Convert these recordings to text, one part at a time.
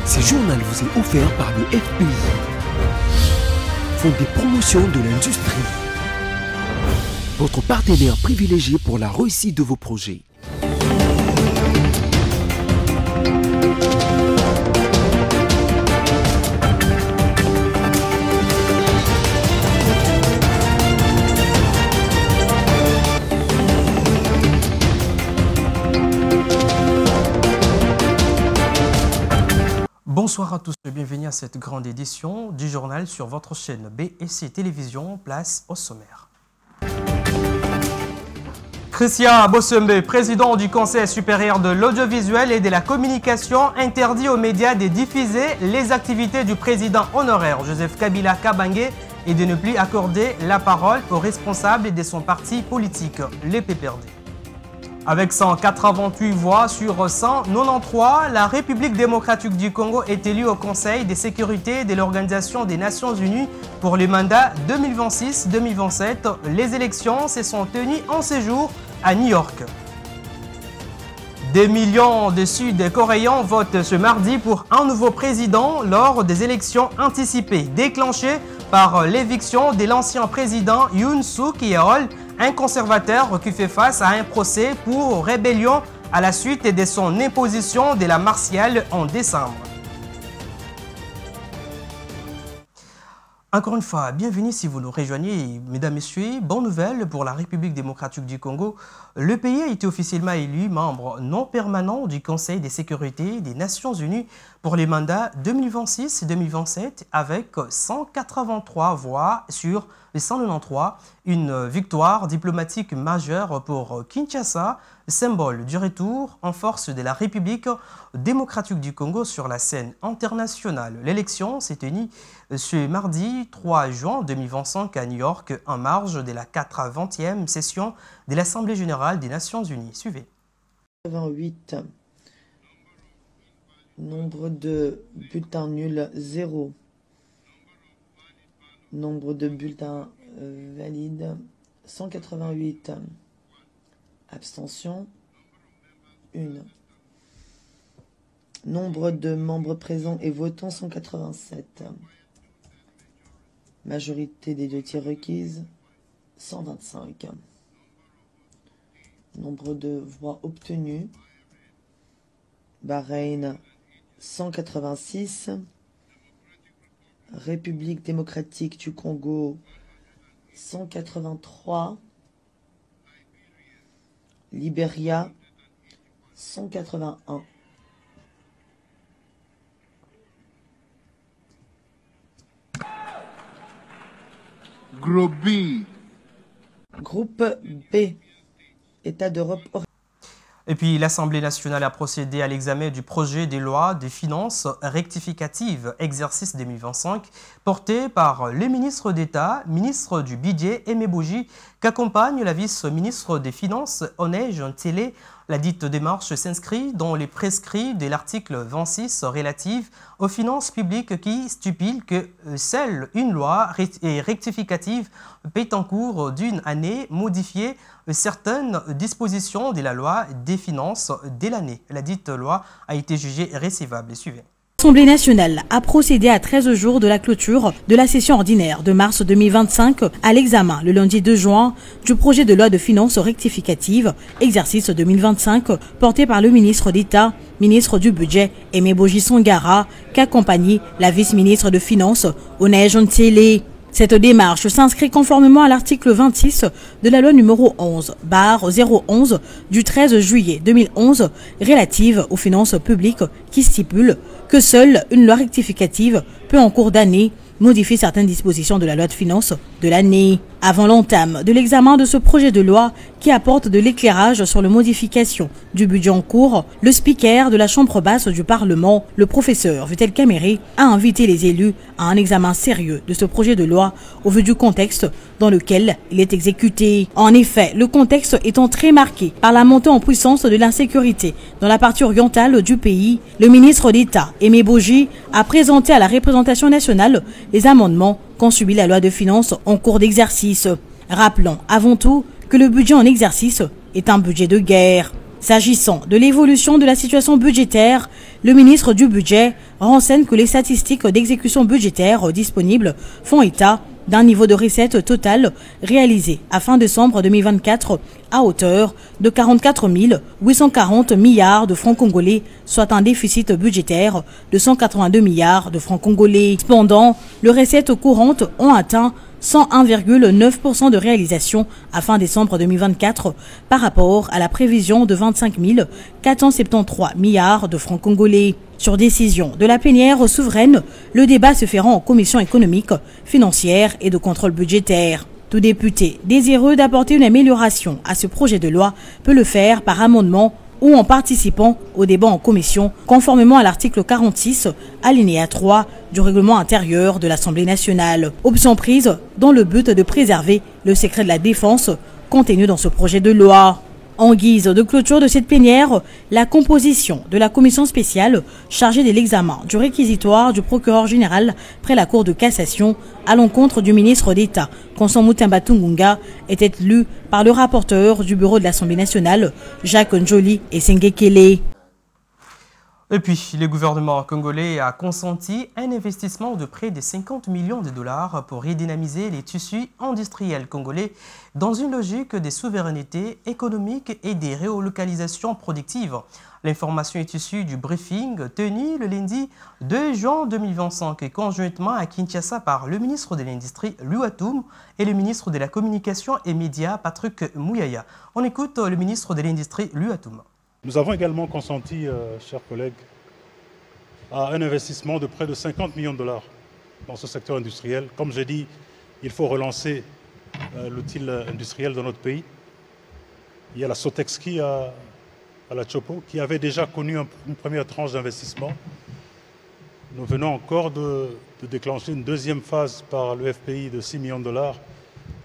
Ce journal vous est offert par le FPI, Fonds des promotions de l'industrie, votre partenaire privilégié pour la réussite de vos projets. Bonsoir à tous et bienvenue à cette grande édition du journal sur votre chaîne BSC Télévision, place au sommaire. Christian Bossembe, président du Conseil supérieur de l'audiovisuel et de la communication, interdit aux médias de diffuser les activités du président honoraire Joseph Kabila Kabange et de ne plus accorder la parole aux responsables de son parti politique, le PPRD. Avec 188 voix sur 193, la République démocratique du Congo est élue au Conseil de sécurité de l'Organisation des Nations Unies pour le mandat 2026-2027. Les élections se sont tenues en séjour à New York. Des millions de Sud-Coréens votent ce mardi pour un nouveau président lors des élections anticipées déclenchées par l'éviction de l'ancien président Yoon Suk-yeol, un conservateur qui fait face à un procès pour rébellion à la suite de son imposition de la martiale en décembre. Encore une fois, bienvenue si vous nous rejoignez, mesdames, messieurs. Bonne nouvelle pour la République démocratique du Congo. Le pays a été officiellement élu membre non permanent du Conseil de sécurité des Nations Unies pour les mandats 2026-2027 avec 183 voix sur les 193. Une victoire diplomatique majeure pour Kinshasa, symbole du retour en force de la République démocratique du Congo sur la scène internationale. L'élection s'est tenue ce mardi 3 juin 2025 à New York en marge de la 80e session de l'Assemblée générale des Nations Unies. Suivez. 88. Nombre de bulletins nuls 0. Nombre de bulletins valides 188. Abstention 1. Nombre de membres présents et votants 187. Majorité des 2 tiers requises 125. Nombre de voix obtenues Bahreïn 186. République démocratique du Congo 183. Libéria 181. Groupe B. Groupe B. État d'Europe. Et puis l'Assemblée nationale a procédé à l'examen du projet de loi des finances rectificatives exercice 2025 porté par le ministre d'État, ministre du Budget Aimé Boji, qu'accompagne la vice-ministre des Finances Onege Ntélé. La dite démarche s'inscrit dans les prescrits de l'article 26 relatif aux finances publiques qui stipule que seule une loi rectificative peut en cours d'une année modifier certaines dispositions de la loi des finances de l'année. La dite loi a été jugée recevable. Suivez. L'Assemblée nationale a procédé à 13 jours de la clôture de la session ordinaire de mars 2025 à l'examen le lundi 2 juin du projet de loi de finances rectificative exercice 2025 porté par le ministre d'État, ministre du Budget Aimé Boji Songara, qu'accompagne la vice-ministre de Finances Onege Ntélé. Cette démarche s'inscrit conformément à l'article 26 de la loi numéro 11/011 du 13 juillet 2011 relative aux finances publiques qui stipule que seule une loi rectificative peut en cours d'année modifier certaines dispositions de la loi de finances de l'année. Avant l'entame de l'examen de ce projet de loi qui apporte de l'éclairage sur les modifications du budget en cours, le speaker de la Chambre basse du Parlement, le professeur Vital Kamerhe, a invité les élus à un examen sérieux de ce projet de loi au vu du contexte dans lequel il est exécuté. En effet, le contexte étant très marqué par la montée en puissance de l'insécurité dans la partie orientale du pays, le ministre d'État, Aimé Boji, a présenté à la représentation nationale les amendements qu'ont subi la loi de finances en cours d'exercice. Rappelons avant tout que le budget en exercice est un budget de guerre. S'agissant de l'évolution de la situation budgétaire, le ministre du Budget renseigne que les statistiques d'exécution budgétaire disponibles font état d'un niveau de recette totale réalisé à fin décembre 2024 à hauteur de 44 840 milliards de francs congolais, soit un déficit budgétaire de 182 milliards de francs congolais. Cependant, les recettes courantes ont atteint 101,9% de réalisation à fin décembre 2024 par rapport à la prévision de 25 473 milliards de francs congolais. Sur décision de la plénière souveraine, le débat se fera en commission économique, financière et de contrôle budgétaire. Tout député désireux d'apporter une amélioration à ce projet de loi peut le faire par amendement ou en participant au débat en commission, conformément à l'article 46, alinéa 3 du règlement intérieur de l'Assemblée nationale. Option prise dans le but de préserver le secret de la défense contenu dans ce projet de loi. En guise de clôture de cette plénière, la composition de la commission spéciale chargée de l'examen du réquisitoire du procureur général près la Cour de cassation à l'encontre du ministre d'État, Constant Mutamba Tungunga, était lue par le rapporteur du bureau de l'Assemblée nationale, Jacques Njoli et Sengekele. Et puis, le gouvernement congolais a consenti un investissement de près de 50 millions de dollars pour redynamiser les tissus industriels congolais dans une logique de souveraineté économique et des relocalisations productives. L'information est issue du briefing tenu le lundi 2 juin 2025 conjointement à Kinshasa par le ministre de l'Industrie, Luatum, et le ministre de la Communication et Médias, Patrick Mouyaya. On écoute le ministre de l'Industrie, Luatum. Nous avons également consenti, chers collègues, à un investissement de près de 50 millions de dollars dans ce secteur industriel. Comme j'ai dit, il faut relancer l'outil industriel dans notre pays. Il y a la Sotexki à la Chopo qui avait déjà connu une première tranche d'investissement. Nous venons encore de déclencher une deuxième phase par le FPI de 6 millions de dollars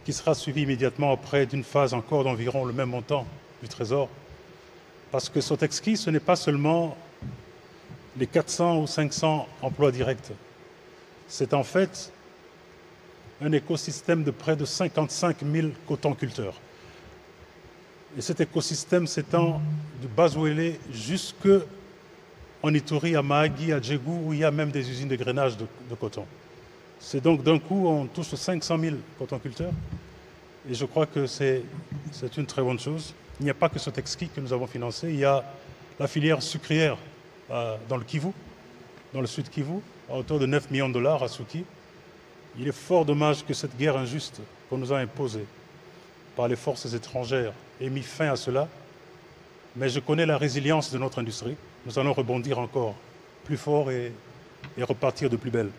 qui sera suivie immédiatement après d'une phase encore d'environ le même montant du Trésor. Parce que Sotexki, ce n'est pas seulement les 400 ou 500 emplois directs. C'est en fait un écosystème de près de 55 000 cotonculteurs. Et cet écosystème s'étend de Bazouélé jusqu'en Ituri, à Mahagi, à Djégou, où il y a même des usines de grainage de coton. C'est donc d'un coup, on touche 500 000 cotonculteurs. Et je crois que c'est une très bonne chose. Il n'y a pas que Sotexki que nous avons financé, il y a la filière sucrière dans le Kivu, dans le sud Kivu, à hauteur de 9 millions de dollars à Souki. Il est fort dommage que cette guerre injuste qu'on nous a imposée par les forces étrangères ait mis fin à cela, mais je connais la résilience de notre industrie. Nous allons rebondir encore plus fort et repartir de plus belle.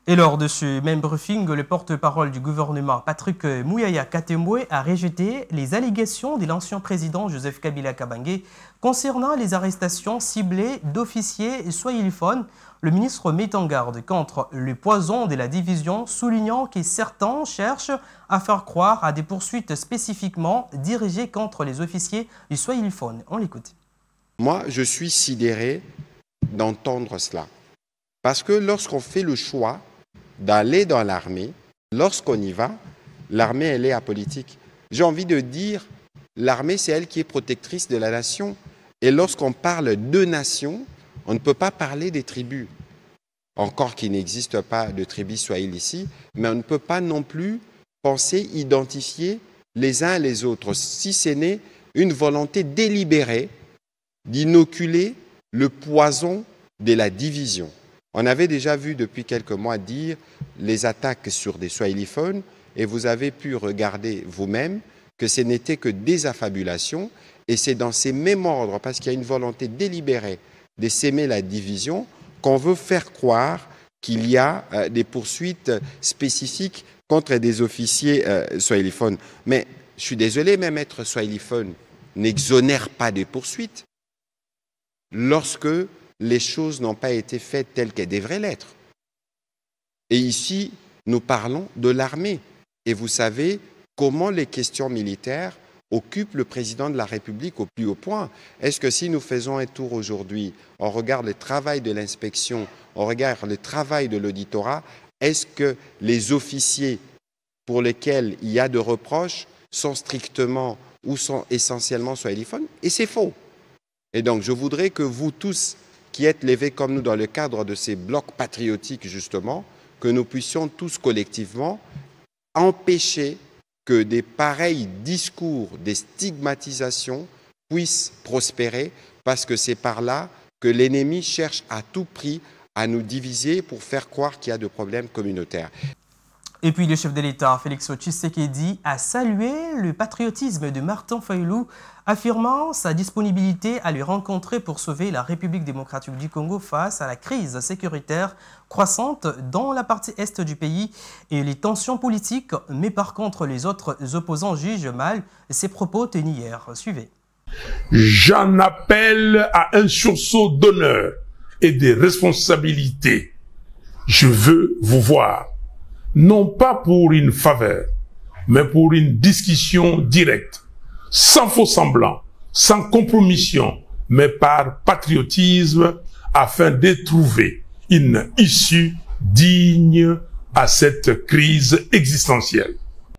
Et lors de ce même briefing, le porte-parole du gouvernement, Patrick Mouyaya Katembwe, a rejeté les allégations de l'ancien président Joseph Kabila Kabange concernant les arrestations ciblées d'officiers swahiliphones. Le ministre met en garde contre le poison de la division, soulignant que certains cherchent à faire croire à des poursuites spécifiquement dirigées contre les officiers swahiliphones. On l'écoute. Moi, je suis sidéré d'entendre cela. Parce que lorsqu'on fait le choix d'aller dans l'armée, lorsqu'on y va, l'armée, elle est apolitique. J'ai envie de dire, l'armée, c'est elle qui est protectrice de la nation. Et lorsqu'on parle de nation, on ne peut pas parler des tribus. Encore qu'il n'existe pas de tribus swahili ici, mais on ne peut pas non plus penser identifier les uns les autres, si ce n'est une volonté délibérée d'inoculer le poison de la division. On avait déjà vu depuis quelques mois dire les attaques sur des swahiliphones et vous avez pu regarder vous-même que ce n'était que des affabulations et c'est dans ces mêmes ordres, parce qu'il y a une volonté délibérée de s'aimer la division, qu'on veut faire croire qu'il y a des poursuites spécifiques contre des officiers swahiliphones. Mais je suis désolé, même être swahiliphone n'exonère pas des poursuites lorsque les choses n'ont pas été faites telles qu'elles devraient l'être. Et ici, nous parlons de l'armée. Et vous savez comment les questions militaires occupent le président de la République au plus haut point. Est-ce que si nous faisons un tour aujourd'hui, on regarde le travail de l'inspection, on regarde le travail de l'auditorat, est-ce que les officiers pour lesquels il y a de reproches sont strictement ou sont essentiellement swahiliphones, et c'est faux. Et donc, je voudrais que vous tous, qui êtes levés comme nous dans le cadre de ces blocs patriotiques, justement, que nous puissions tous collectivement empêcher que des pareils discours, des stigmatisations puissent prospérer, parce que c'est par là que l'ennemi cherche à tout prix à nous diviser pour faire croire qu'il y a des problèmes communautaires. Et puis le chef de l'État, Félix Tshisekedi, a salué le patriotisme de Martin Fayulu, affirmant sa disponibilité à le rencontrer pour sauver la République démocratique du Congo face à la crise sécuritaire croissante dans la partie est du pays et les tensions politiques. Mais par contre, les autres opposants jugent mal ses propos tenus hier. Suivez. J'en appelle à un sursaut d'honneur et de responsabilité. Je veux vous voir. Non pas pour une faveur, mais pour une discussion directe, sans faux semblant, sans compromission, mais par patriotisme, afin de trouver une issue digne à cette crise existentielle.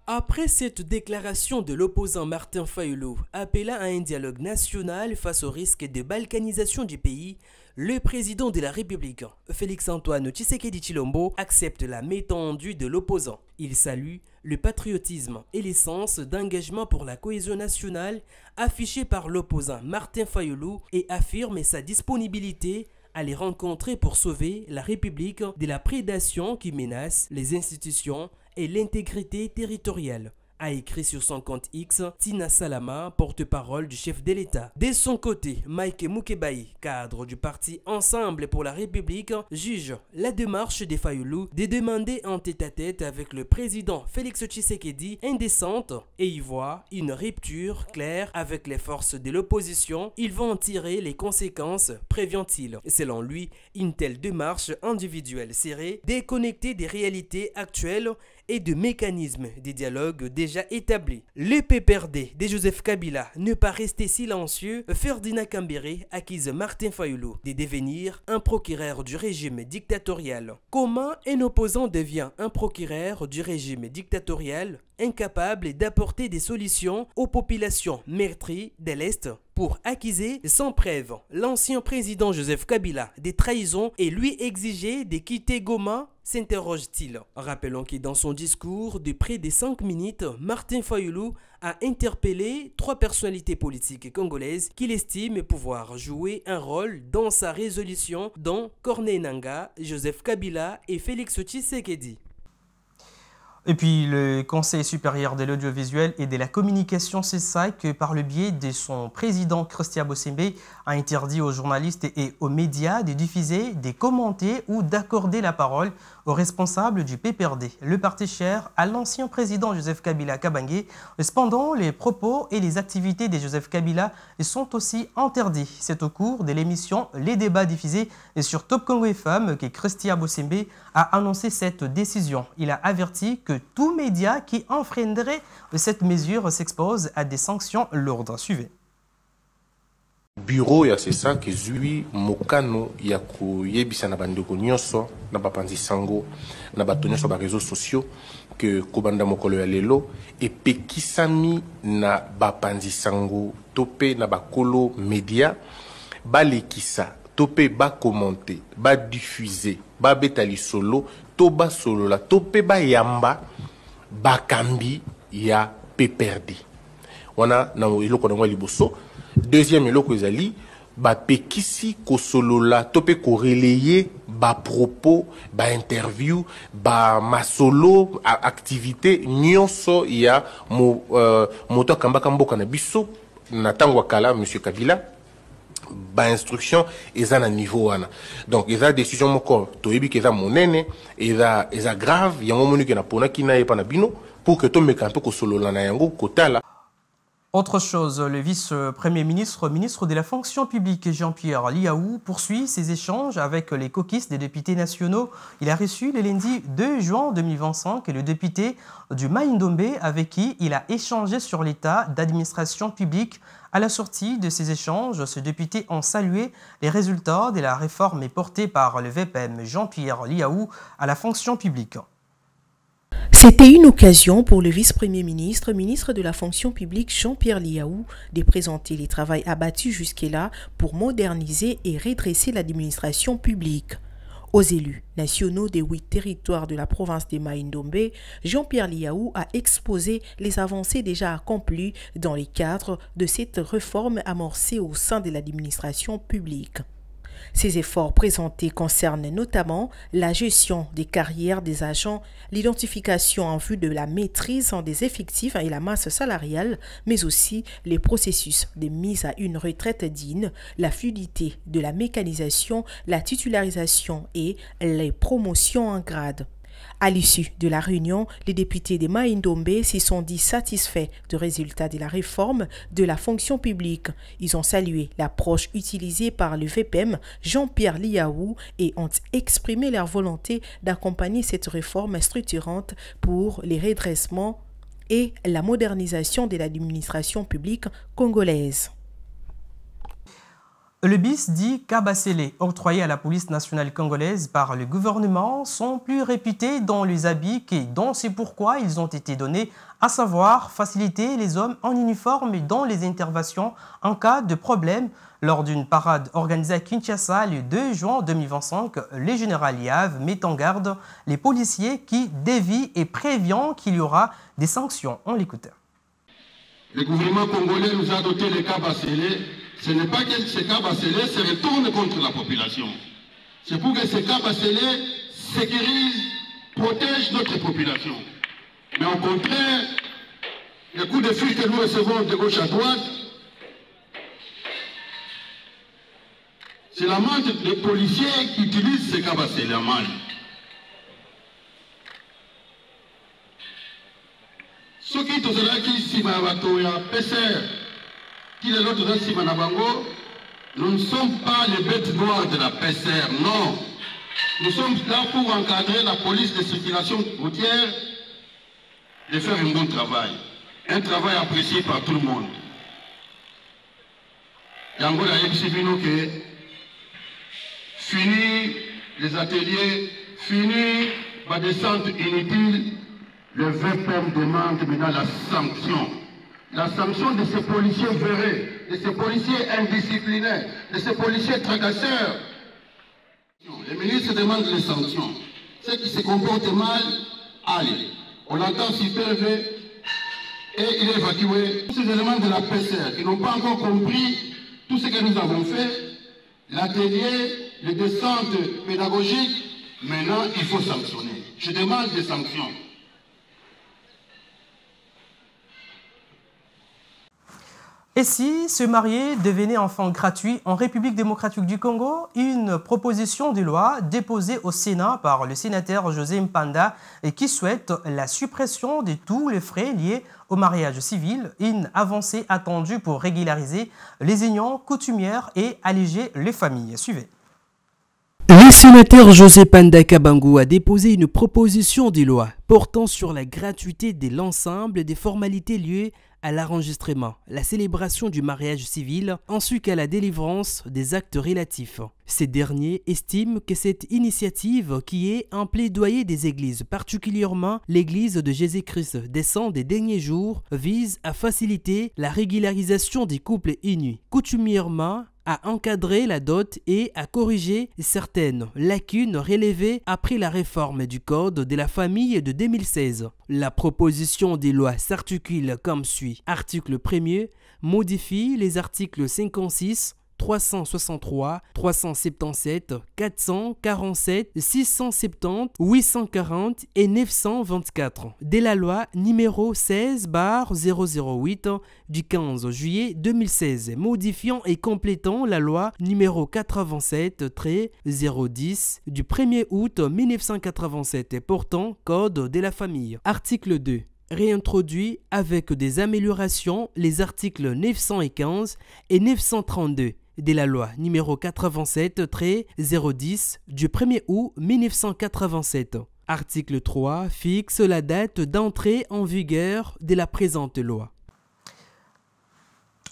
Après cette déclaration de l'opposant Martin Fayulu, appelant à un dialogue national face au risque de balkanisation du pays, le président de la République, Félix-Antoine Tshisekedi Tshilombo, accepte la main tendue de l'opposant. Il salue le patriotisme et l'essence d'engagement pour la cohésion nationale affiché par l'opposant Martin Fayulu et affirme sa disponibilité à les rencontrer pour sauver la République de la prédation qui menace les institutions et l'intégrité territoriale, a écrit sur son compte X Tina Salama, porte-parole du chef de l'État. De son côté, Mike Mukebai, cadre du parti Ensemble pour la République, juge la démarche des Fayulu de demander un tête-à-tête avec le président Félix Tshisekedi indécente et y voit une rupture claire avec les forces de l'opposition. Ils vont en tirer les conséquences, prévient-il. Selon lui, une telle démarche individuelle serait déconnectée des réalités actuelles et de mécanismes de dialogue déjà établis. Le PPRD de Joseph Kabila ne pas rester silencieux. Ferdinand Kambere accuse Martin Fayulu de devenir un procureur du régime dictatorial. Comment un opposant devient un procureur du régime dictatorial, incapable d'apporter des solutions aux populations meurtries de l'Est? Pour accuser sans preuve l'ancien président Joseph Kabila des trahisons et lui exiger de quitter Goma, s'interroge-t-il. Rappelons que dans son discours de près de 5 minutes, Martin Fayulu a interpellé 3 personnalités politiques congolaises qu'il estime pouvoir jouer un rôle dans sa résolution, dont Corneille Nangaa, Joseph Kabila et Félix Tshisekedi. Et puis le Conseil supérieur de l'audiovisuel et de la communication CESAC, par le biais de son président Christian Bosembe, a interdit aux journalistes et aux médias de diffuser, de commenter ou d'accorder la parole aux responsables du PPRD, le parti cher à l'ancien président Joseph Kabila Kabange. Cependant, les propos et les activités de Joseph Kabila sont aussi interdits. C'est au cours de l'émission Les débats diffusés sur Top Congo FM que Christian Bosembe a annoncé cette décision. Il a averti que tout média qui enfreindrait cette mesure s'expose à des sanctions lourdes. Suivez. Bureau ya sesa ke zui mokano ya koyebisa na bandeko nyonso na bapanzi sango na bato nyonso ba réseaux sociaux que kobanda mokolo ya lelo epekisami na bapanzi sango tope na bakolo media balekisa tope ba commenter ba diffuser ba betali solo to ba solo la tope ba yamba bakambi ya PPRD wana na iloko na liboso. Deuxième eloko ezali ba pekisi ko solola tope ko relayer ba propos ba interview ba masolo activité nyonso ya moto kambaka mboka na biso na tango kala monsieur Kabila ba instruction eza na niveau wana. Donc eza décision moko toyebi ke eza monene eza grave yango moni ke na pona kina yepa na bino pour que to meka un peu ko solola na yango kotala. Autre chose, le vice-premier ministre, ministre de la fonction publique Jean-Pierre Liaou poursuit ses échanges avec les caucus des députés nationaux. Il a reçu le lundi 2 juin 2025 le député du Maïndombe avec qui il a échangé sur l'état d'administration publique. À la sortie de ces échanges, ce député a salué les résultats de la réforme portée par le VPM Jean-Pierre Liaou à la fonction publique. C'était une occasion pour le vice-premier ministre, ministre de la fonction publique Jean-Pierre Liaou, de présenter les travaux abattus jusque-là pour moderniser et redresser l'administration publique. Aux élus nationaux des 8 territoires de la province de Mai-Ndombe, Jean-Pierre Liaou a exposé les avancées déjà accomplies dans le cadre de cette réforme amorcée au sein de l'administration publique. Ces efforts présentés concernent notamment la gestion des carrières des agents, l'identification en vue de la maîtrise des effectifs et la masse salariale, mais aussi les processus de mise à une retraite digne, la fluidité de la mécanisation, la titularisation et les promotions en grade. À l'issue de la réunion, les députés de Mai-Ndombe s'y sont dit satisfaits du résultat de la réforme de la fonction publique. Ils ont salué l'approche utilisée par le VPM Jean-Pierre Liaou et ont exprimé leur volonté d'accompagner cette réforme structurante pour les redressements et la modernisation de l'administration publique congolaise. Le bis dit Kabasele, octroyé à la police nationale congolaise par le gouvernement, sont plus réputés dans les habits et dont c'est pourquoi ils ont été donnés, à savoir faciliter les hommes en uniforme dans les interventions en cas de problème. Lors d'une parade organisée à Kinshasa le 2 juin 2025, le général Yav met en garde les policiers qui dévient et prévient qu'il y aura des sanctions. On l'écoute. Le gouvernement congolais nous a doté les Kabasele. Ce n'est pas que ces Kabasele se retournent contre la population. C'est pour que ces Kabasele sécurisent, protègent notre population. Mais au contraire, les coups de fil que nous recevons de gauche à droite, c'est la menthe des policiers qui utilisent ces Kabasele à mal. Ce qui est au Zéla qui s'y m'a qui est l'autre nous ne sommes pas les bêtes noires de la PCR, non. Nous sommes là pour encadrer la police de circulation routière et faire un bon travail. Un travail apprécié par tout le monde. Yangola Yebsibino que fini les ateliers, fini la descente inutile, le VPM demande maintenant la sanction. La sanction de ces policiers véreux, de ces policiers indisciplinés, de ces policiers tracasseurs. Le ministre demande les sanctions. Ceux qui se comportent mal, allez. On l'entend superver et il est évacué. Tous ces éléments de la PCR qui n'ont pas encore compris tout ce que nous avons fait, l'atelier, les descentes pédagogiques, maintenant il faut sanctionner. Je demande des sanctions. Et si se marier devenait enfant gratuit en République démocratique du Congo, une proposition de loi déposée au Sénat par le sénateur José Mpanda et qui souhaite la suppression de tous les frais liés au mariage civil, une avancée attendue pour régulariser les unions coutumières et alléger les familles. Suivez. Le sénateur José Mpanda Kabangu a déposé une proposition de loi portant sur la gratuité de l'ensemble des formalités liées à l'enregistrement, la célébration du mariage civil, ainsi qu'à la délivrance des actes relatifs. Ces derniers estiment que cette initiative, qui est un plaidoyer des églises, particulièrement l'église de Jésus-Christ des Saints des derniers jours, vise à faciliter la régularisation des couples unis, coutumièrement à encadrer la dot et à corriger certaines lacunes relevées après la réforme du Code de la famille de 2016. La proposition des lois s'articule comme suit. Article 1er modifie les articles 56, 363, 377, 447, 670, 840 et 924 de la loi numéro 16/008 du 15 juillet 2016, modifiant et complétant la loi numéro 87-010 du 1er août 1987 portant Code de la famille. Article 2. Réintroduit avec des améliorations les articles 915 et 932 de la loi numéro 87-010 du 1er août 1987. Article 3 fixe la date d'entrée en vigueur de la présente loi.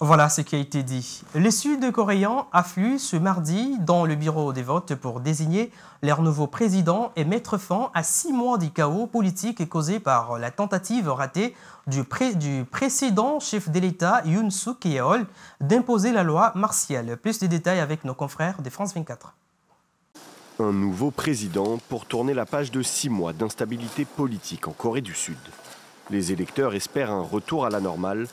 Voilà ce qui a été dit. Les Sud-Coréens affluent ce mardi dans le bureau des votes pour désigner leur nouveau président et mettre fin à 6 mois du chaos politique causé par la tentative ratée du précédent chef de l'État Yoon Suk-yeol d'imposer la loi martiale. Plus de détails avec nos confrères de France 24. Un nouveau président pour tourner la page de 6 mois d'instabilité politique en Corée du Sud. Les électeurs espèrent un retour à la normale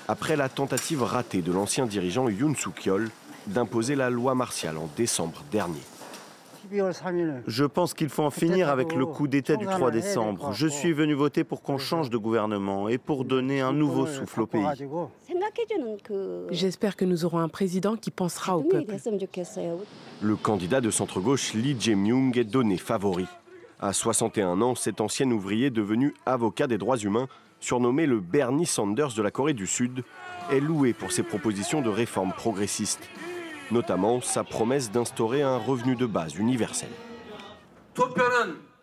après la tentative ratée de l'ancien dirigeant Yoon Suk-yeol d'imposer la loi martiale en décembre dernier. Je pense qu'il faut en finir avec le coup d'État du 3 décembre. Je suis venu voter pour qu'on change de gouvernement et pour donner un nouveau souffle au pays. J'espère que nous aurons un président qui pensera au peuple. Le candidat de centre-gauche Lee Jae-myung est donné favori. À 61 ans, cet ancien ouvrier devenu avocat des droits humains, surnommé le Bernie Sanders de la Corée du Sud, est loué pour ses propositions de réformes progressistes, notamment sa promesse d'instaurer un revenu de base universel.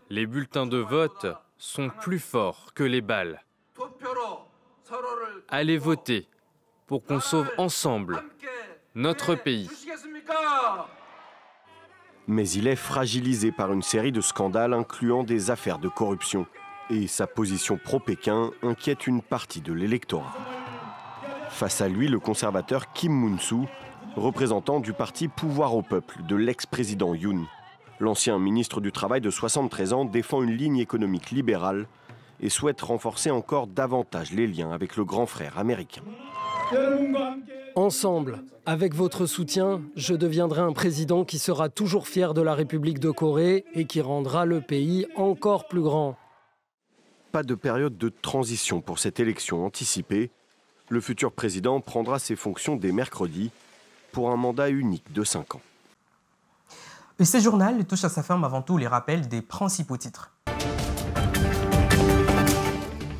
Les bulletins de vote sont plus forts que les balles. Allez voter pour qu'on sauve ensemble notre pays. Mais il est fragilisé par une série de scandales incluant des affaires de corruption. Et sa position pro-Pékin inquiète une partie de l'électorat. Face à lui, le conservateur Kim Moon-soo, représentant du parti Pouvoir au peuple de l'ex-président Yoon. L'ancien ministre du Travail de 73 ans défend une ligne économique libérale et souhaite renforcer encore davantage les liens avec le grand frère américain. Ensemble, avec votre soutien, je deviendrai un président qui sera toujours fier de la République de Corée et qui rendra le pays encore plus grand. Pas de période de transition pour cette élection anticipée. Le futur président prendra ses fonctions dès mercredi pour un mandat unique de 5 ans. Et ce journal touche à sa fin avant tout les rappels des principaux titres.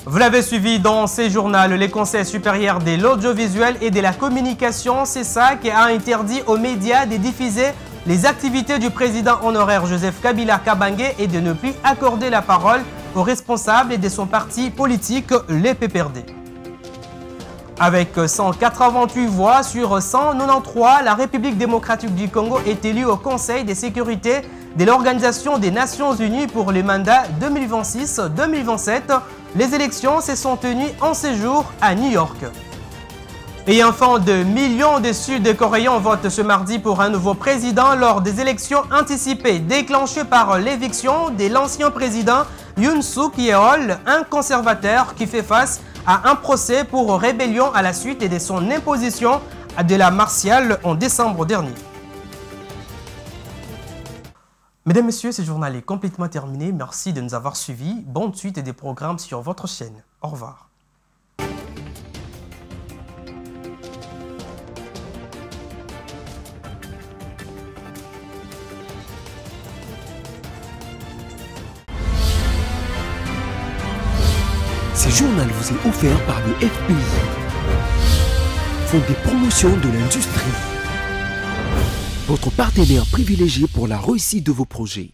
Vous l'avez suivi dans ces journaux, les conseils supérieurs de l'audiovisuel et de la communication, c'est ça qui a interdit aux médias de diffuser les activités du président honoraire Joseph Kabila Kabange et de ne plus accorder la parole aux responsables de son parti politique, les PPRD. Avec 188 voix sur 193, la République démocratique du Congo est élue au Conseil de sécurité de l'Organisation des Nations Unies pour les mandats 2026-2027. Les élections se sont tenues en séjour à New York. Et enfin, de millions de Sud-Coréens votent ce mardi pour un nouveau président lors des élections anticipées déclenchées par l'éviction de l'ancien président Yoon Suk-yeol, un conservateur qui fait face à un procès pour rébellion à la suite de son imposition de la martiale en décembre dernier. Mesdames, Messieurs, ce journal est complètement terminé. Merci de nous avoir suivis. Bonne suite des programmes sur votre chaîne. Au revoir. Ce journal vous est offert par le FPI, Fonds des promotions de l'industrie, votre partenaire privilégié pour la réussite de vos projets.